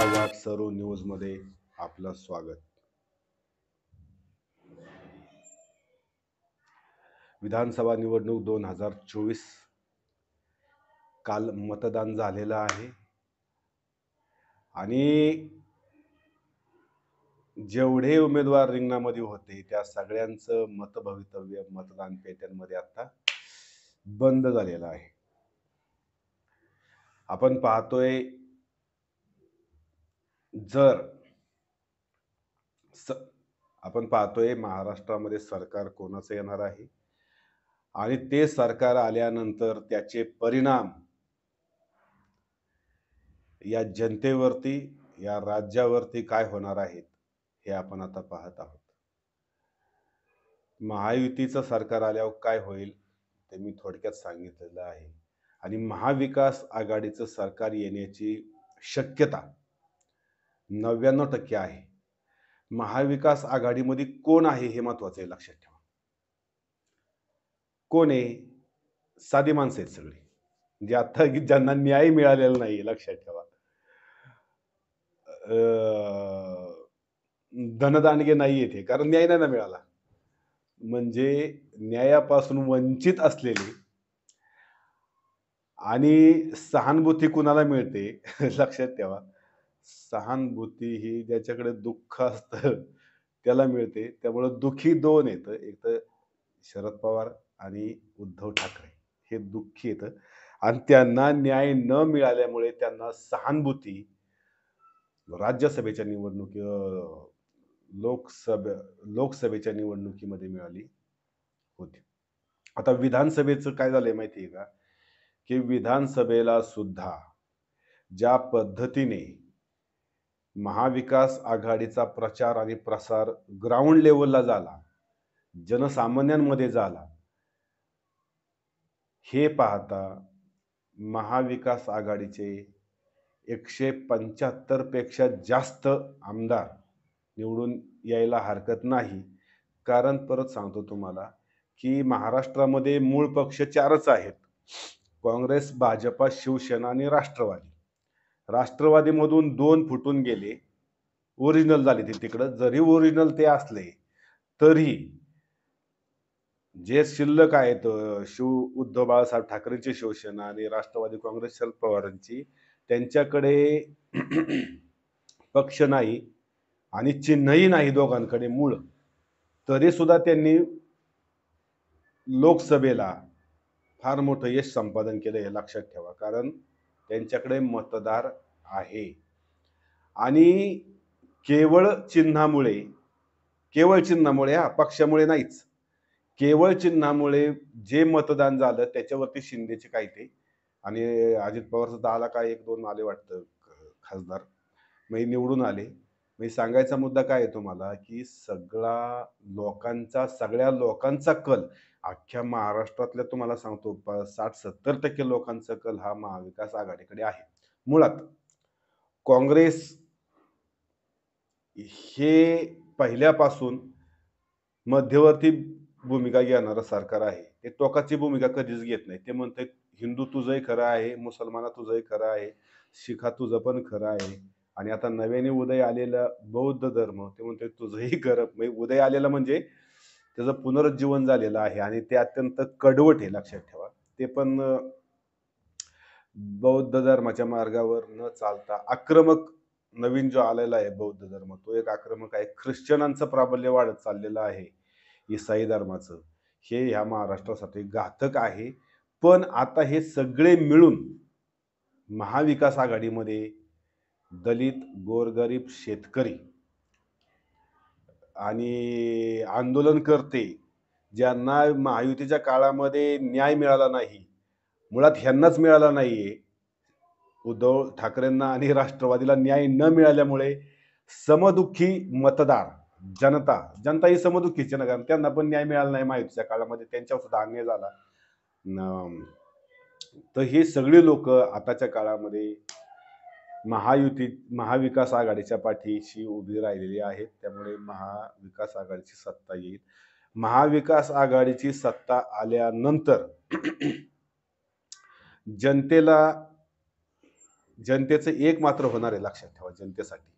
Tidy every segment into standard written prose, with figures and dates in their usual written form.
तळागाळ सरू न्यूजमध्ये आपलं स्वागत. विधानसभा निवडणूक 2024 काल मतदान झालेलं आहे आणि जेवढे उमेदवार रिंगणामध्ये होते त्या सगळ्यांचं मतभवितव्य मतदान पेट्यांमध्ये आता बंद झालेलं आहे. आपण पाहतोय जर आपण पाहतोय महाराष्ट्रामध्ये सरकार कोणाचं येणार आहे आणि ते सरकार आल्यानंतर त्याचे परिणाम या जनतेवरती, या राज्यावरती काय होणार आहेत हे आपण आता पाहत आहोत. महायुतीचं सरकार आल्यावर काय होईल ते मी थोडक्यात सांगितलेलं आहे आणि महाविकास आघाडीचं सरकार येण्याची शक्यता 99% आहे. महाविकास आघाडीमध्ये कोण आहे हे महत्वाचं आहे, लक्षात ठेवा. कोण आहे? साधी माणसं आहेत सगळी, म्हणजे आता ज्यांना न्याय मिळालेला नाही, लक्षात ठेवा. धनदांडगे नाही येते कारण न्याय नाही ना मिळाला. म्हणजे न्यायापासून वंचित असलेले आणि सहानुभूती कुणाला मिळते लक्षात ठेवा. सहानुभूती ही ज्याच्याकडे दुःख असतं त्याला मिळते. त्यामुळे दुःखी दोन आहेत, एक तर शरद पवार आणि उद्धव ठाकरे हे दुःखी आहेत आणि त्यांना न्याय न मिळाल्यामुळे त्यांना सहानुभूती राज्यसभेच्या लोकसभेच्या निवडणुकीमध्ये मिळाली होती. आता विधानसभेचं काय झालंय माहिती आहे का, की विधानसभेला सुद्धा ज्या पद्धतीने महाविकास आघाडीचा प्रचार आणि प्रसार ग्राउंड लेवलला झाला, जनसामान्यांमध्ये झाला, हे पाहता महाविकास आघाडीचे 175 पेक्षा जास्त आमदार निवडून यायला हरकत नाही. कारण परत सांगतो तुम्हाला, की महाराष्ट्रामध्ये मूळ पक्ष 4च आहेत. काँग्रेस, भाजपा, शिवसेना आणि राष्ट्रवादी. राष्ट्रवादीमधून 2 फुटून गेले, ओरिजिनल झाले ते तिकडं. जरी ओरिजिनल ते असले तरी जे शिल्लक आहेत, उद्धव बाळासाहेब ठाकरेंची शिवसेना आणि राष्ट्रवादी काँग्रेस शरद पवारांची, त्यांच्याकडे पक्ष नाही आणि चिन्हही नाही दोघांकडे मूळ. तरी सुद्धा त्यांनी लोकसभेला फार मोठं यश संपादन केलं, हे लक्षात ठेवा. कारण त्यांच्याकडे मतदार आहे आणि केवळ चिन्हामुळे, हा पक्षामुळे नाहीच, केवळ चिन्हामुळे जे मतदान झालं त्याच्यावरती शिंदेचे काय ते आणि अजित पवार सुद्धा आला काय, 1-2 आले वाटतं खासदार, मग निवडून आले. मी सांगायचा मुद्दा काय आहे तुम्हाला, की सगळ्या लोकांचा कल अख्ख्या महाराष्ट्रातल्या तुम्हाला सांगतो 60-70% लोकांचा कल हा महाविकास आघाडीकडे आहे. मुळात काँग्रेस हे पहिल्यापासून मध्यवर्ती भूमिका घेणारं सरकार आहे. ते टोकाची भूमिका कधीच घेत नाही. ते म्हणतात हिंदू तुझंही खरं आहे, मुसलमाना तुझंही खरं आहे, शिखा तुझं पण खरं आहे आणि आता नव्याने उदय आलेला बौद्ध धर्म, ते म्हणतात तुझंही खरं. म्हणजे उदय आलेला म्हणजे त्याचं पुनरुज्जीवन झालेलं आहे आणि ते अत्यंत कडवट आहे, लक्षात ठेवा. ते पण बौद्ध धर्माच्या मार्गावर न चालता आक्रमक, नवीन जो आलेला आहे बौद्ध धर्म, तो एक आक्रमक आहे. ख्रिश्चनांचं प्राबल्य वाढत चाललेलं आहे, ईसाई धर्माचं. हे ह्या महाराष्ट्रासाठी घातक आहे. पण आता हे सगळे मिळून महाविकास आघाडीमध्ये दलित, गोरगरीब, शेतकरी आणि आंदोलनकर्ते, ज्यांना महायुतीच्या काळामध्ये न्याय मिळाला नाही, मुळात ह्यांनाच मिळाला नाहीये, उद्धव ठाकरेंना आणि राष्ट्रवादीला न्याय न मिळाल्यामुळे समदुःखी मतदार, जनता ही समदुःखीच आहे ना, कारण त्यांना पण न्याय मिळाला नाही महायुतीच्या काळामध्ये, त्यांच्यावर सुद्धा अन्याय झाला. तर हे सगळे लोक आताच्या काळामध्ये महाविकास आघाडीच्या पाठीशी उभी राहिलेली आहेत. त्यामुळे महाविकास आघाडीची सत्ता येईल. महाविकास आघाडीची सत्ता आल्यानंतर जनतेला जनतेचं एक मात्र होणार आहे, लक्षात ठेवा जनतेसाठी.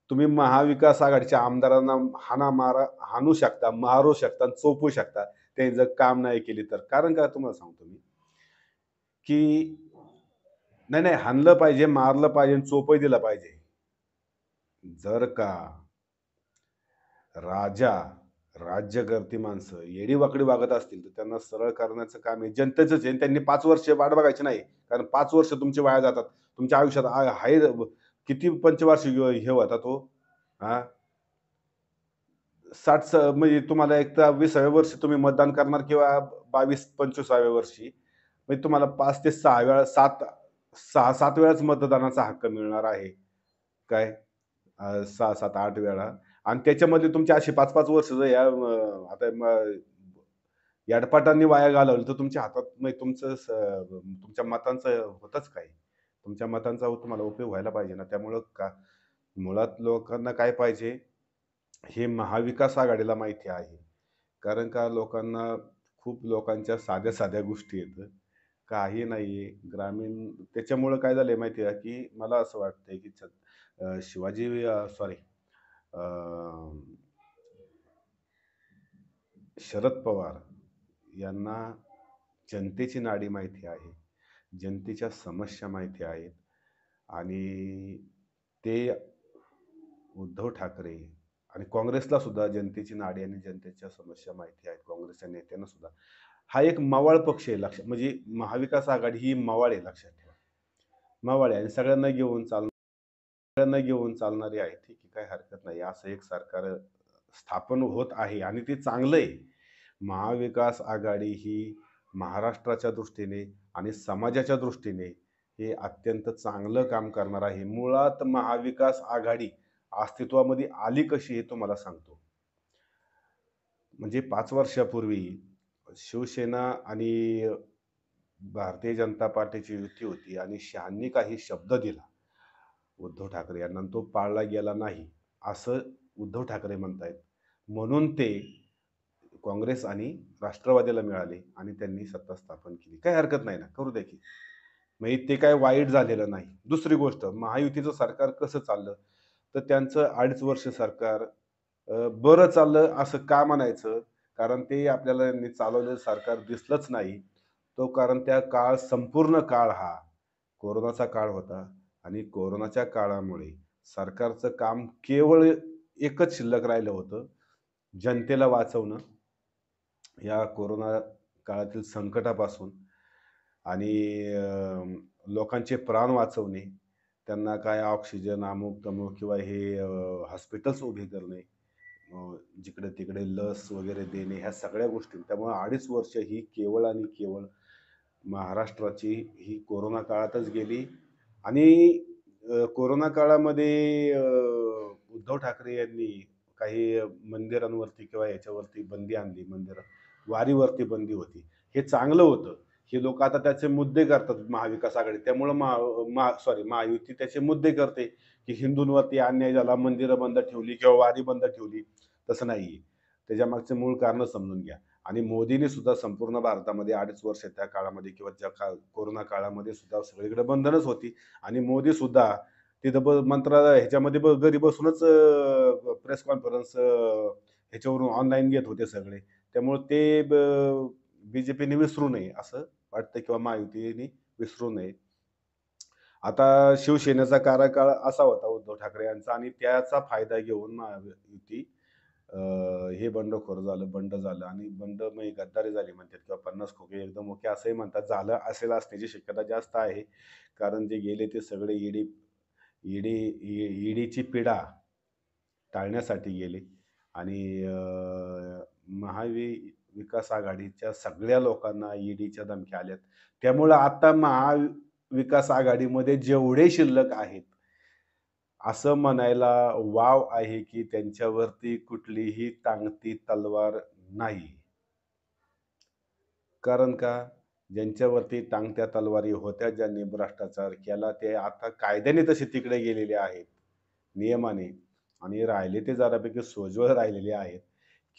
तुम्ही महाविकास आघाडीच्या आमदारांना हाणामारा हाणू शकता, मारू शकता, चोपू शकता. ते जर काम नाही केली तर. कारण का तुम्हाला सांगतो मी, की नाही, नाही हाणलं पाहिजे, मारलं पाहिजे, चोपही दिलं पाहिजे. जर का राजा, राज्यकर्ती माणसं येडी-वाकडी वागत असतील, तर त्यांना सरळ करण्याचं काम आहे जनतेचंच आहे. त्यांनी 5 वर्ष वाट बघायची नाही. कारण 5 वर्ष तुमचे वाया जातात. तुमच्या आयुष्यात आहे किती पंचवार्षिक हे होतात हो. हां, 60 म्हणजे तुम्हाला एक तर 20व्या वर्षी तुम्ही मतदान करणार किंवा 22-25व्या वर्षी. म्हणजे तुम्हाला 5 ते 6 वेळा 6-7 वेळाच मतदानाचा हक्क मिळणार आहे. काय 6, 7, 8 वेळा आणि त्याच्यामध्ये तुमची अशी 5-5 वर्ष जर आता याडपाटांनी वाया घालवली, तर तुमच्या हातात म्हणजे तुमच्या मतांचं होतंच काय? तुमच्या मतांचा तुम्हाला उपयोग व्हायला पाहिजे ना. त्यामुळं मुळात लोकांना काय पाहिजे, हे महाविकास आघाडीला माहिती आहे. कारण का लोकांना खूप लोकांच्या साध्या-साध्या गोष्टी आहेत. काही नाहीये. त्याच्यामुळं काय झालंय माहिती आहे का, की मला असं वाटतंय, की शिवाजी सॉरी शरद पवार यांना जनतेची नाडी माहिती आहे. जनतेच्या समस्या माहिती आहेत आणि ते उद्धव ठाकरे आणि काँग्रेसला सुद्धा जनतेची नाडी आणि जनतेच्या समस्या माहिती आहेत. काँग्रेसच्या नेत्यांना सुद्धा. हा एक मवाळ पक्ष आहे म्हणजे महाविकास आघाडी ही मवाळ आहे लक्षात ठेवा. मवाळ आहे आणि सगळ्यांना घेऊन चालणारी आहे. ठीक आहे, काही हरकत नाही. असं एक सरकार स्थापन होत आहे आणि ते चांगलं आहे. महाविकास आघाडी ही महाराष्ट्राच्या दृष्टीने आणि समाजाच्या दृष्टीने हे अत्यंत चांगलं काम करणार आहे. मुळात महाविकास आघाडी अस्तित्वामध्ये आली कशी हे तुम्हाला सांगतो. म्हणजे 5 वर्षापूर्वी शिवसेना आणि भारतीय जनता पार्टीची युती होती आणि शहांनी काही शब्द दिला उद्धव ठाकरे यांना तो पाळला गेला नाही, असं उद्धव ठाकरे म्हणतायत. म्हणून ते काँग्रेस आणि राष्ट्रवादीला मिळाले आणि त्यांनी सत्ता स्थापन केली. काही हरकत नाही ना, करू द्या की. म्हणजे ते काही वाईट झालेलं नाही. दुसरी गोष्ट महायुतीचं सरकार कसं चाललं, तर त्यांचं 2.5 वर्ष सरकार बरं चाललं असं का म्हणायचं? कारण ते आपल्याला यांनी चालवलेलं सरकार दिसलंच नाही. तो कारण संपूर्ण काळ हा कोरोनाचा काळ होता आणि कोरोनाच्या काळामुळे सरकारचं काम केवळ एकच शिल्लक राहिलं होतं, जनतेला वाचवणं या कोरोना काळातील संकटापासून आणि लोकांचे प्राण वाचवणे. त्यांना काय ऑक्सिजन, अमुक-तमुक किंवा हे हॉस्पिटल्स उभी करणे. जिकडे-तिकडे लस वगैरे देणे, ह्या सगळ्या गोष्टी. त्यामुळे 2.5 वर्ष ही केवळ आणि केवळ महाराष्ट्राची ही कोरोना काळातच गेली आणि कोरोना काळामध्ये उद्धव ठाकरे यांनी काही मंदिरांवरती किंवा ह्याच्यावरती बंदी आणली. वारीवरती बंदी होती. हे चांगलं होतं. हे लोकं आता त्याचे मुद्दे करतात महाविकास आघाडी. त्यामुळं महायुती त्याचे मुद्दे करते, की हिंदूंवरती अन्याय झाला, मंदिरं बंद ठेवली किंवा वारी बंद ठेवली. तसं नाहीये. त्याच्यामागचं मूळ कारणं समजून घ्या. आणि मोदींनी सुद्धा संपूर्ण भारतामध्ये 2.5 वर्ष त्या काळामध्ये किंवा कोरोना काळामध्ये सुद्धा सगळीकडे बंधनच होती आणि मोदी सुद्धा तिथं मंत्रालय ह्याच्यामध्ये घरी बसूनच प्रेस कॉन्फरन्स ह्याच्यावरून ऑनलाईन घेत होते सगळे. त्यामुळे ते बीजेपीने विसरू नये असं वाटतं किंवा महायुतीने विसरू नये. आता शिवसेनेचा कार्यकाळ असा होता उद्धव ठाकरे यांचा आणि त्याचा फायदा घेऊन महायुती हे बंड झालं आणि मग गद्दारी झाली म्हणतात किंवा 50 खोके एकदम ओके असंही म्हणतात. झालं असेल असण्याची शक्यता जास्त आहे. कारण जे गेले ते सगळे ईडी ईडीची पीडा टाळण्यासाठी गेले आणि महाविकास आघाडीच्या सगळ्या लोकांना ईडीच्या धमक्या आल्यात. त्यामुळं आता महाविकास आघाडीमध्ये जेवढे शिल्लक आहेत, असं म्हणायला वाव आहे, की त्यांच्यावरती कुठलीही टांगती तलवार नाही. कारण का? ज्यांच्यावरती टांगत्या तलवारी होत्या, ज्यांनी भ्रष्टाचार केला, ते आता कायद्याने तसे तिकडे गेलेले आहेत, नियमाने आणि राहिले ते जरापैकी सोज्वळ राहिलेले आहेत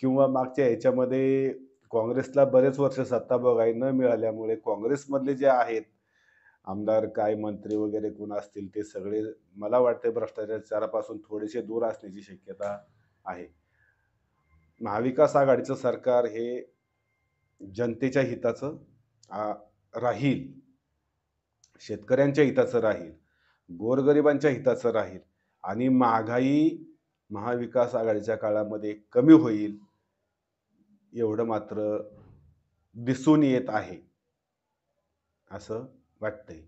किंवा मागच्या ह्याच्यामध्ये काँग्रेसला बरेच वर्ष सत्ता बघायला न मिळाल्यामुळे काँग्रेसमधले जे आहेत आमदार काय मंत्री वगैरे कोण असतील ते सगळे मला वाटते भ्रष्टाचारापासून थोडेसे दूर असण्याची शक्यता आहे. महाविकास आघाडीचं सरकार हे जनतेच्या हिताचं राहील, शेतकऱ्यांच्या हिताचं राहील, गोरगरिबांच्या हिताचं राहील आणि महागाई महाविकास आघाडीच्या काळामध्ये कमी होईल, एवढं मात्र दिसून येत आहे, असं वाटतंय.